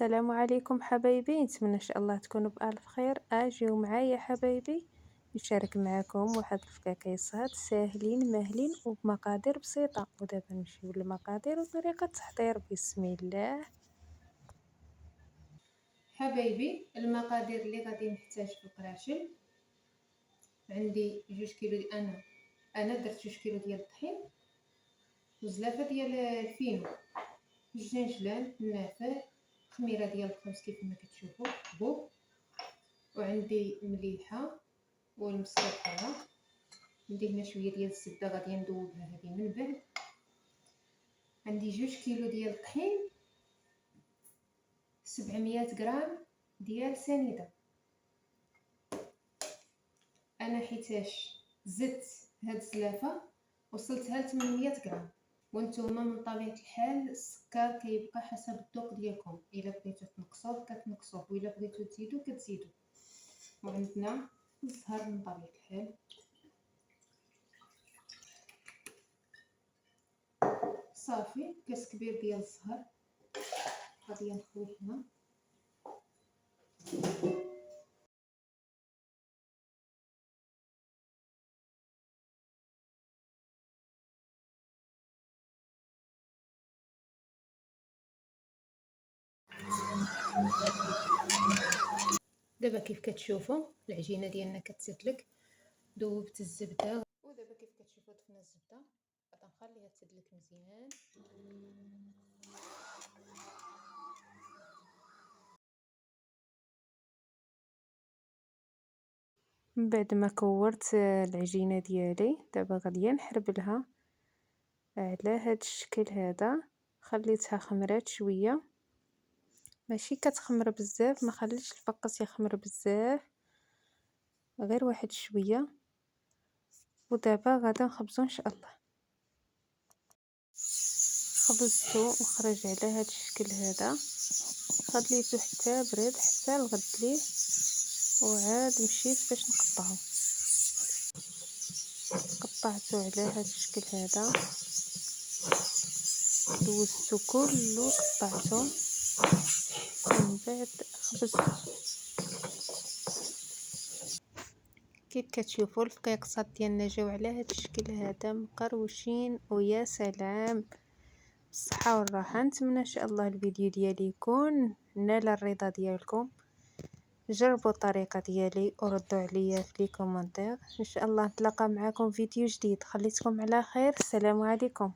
السلام عليكم حبايبي، نتمنى ان شاء الله تكونوا بألف خير. اجيو معايا حبايبي نشارك معاكم واحد الفكاكيصات ساهلين ماهلين وبمقادير بسيطة. ودابا نمشيو للمقادير وطريقة التحضير. بسم الله. حبايبي، المقادير اللي غادي نحتاج في القراشل: عندي 2 كيلو انا درت 2 كيلو ديال الطحين، وزلافه ديال الفينو، جنجلان، النافع، خميره ديال الخبز كيف ما كتشوفوا، بوب، وعندي مليحه والمسكر. عندي هنا شويه ديال الزبده غادي ندوبها هذه من بعد. عندي 2 كيلو ديال الطحين، 700 غرام ديال سنيده. انا حيتاش زدت هاد الزلافه وصلتها ل 800 غرام. وانتم من طبيعه الحال السكر كيبقى حسب الذوق ديالكم، الا بغيتو تنقصوه كتنقصوه والا بغيتو تزيدو كتزيدو. وعندنا الزهر من طبيعه الحال، صافي كاس كبير ديال الزهر غادي نخويه هنا. دابا كيف كتشوفوا العجينه ديالنا كتسدلك، ذوبت الزبده، ودابا كيف كتشوفوا ضفنا الزبده، غنخليها تسدلك مزيان. من بعد ما كورت العجينة ديالي دابا غادي نحربلها على هاد الشكل هذا. خليتها خمرات شويه، ماشي كتخمر بزاف، ما خليتش الفقاس يخمر بزاف، غير واحد شويه. ودابا غادا نخبزو ان شاء الله. خبزتو وخرج على هاد الشكل هذا، خليته حتى برد حتى الغد ليه، وعاد مشيت باش نقطعو. قطعته على هاد الشكل هذا، دوزتو كله قطعته ومن بعد خبزته. كيف كتشوفوا الفقيقصات ديالنا جاو على هاد الشكل هذا مقروشين ويا سلام. بالصحه والراحه. نتمنى ان شاء الله الفيديو ديالي يكون نال الرضا ديالكم. جربوا الطريقه ديالي وردوا عليا في لي كومونتير. ان شاء الله نتلاقى معكم فيديو جديد. خليتكم على خير. السلام عليكم.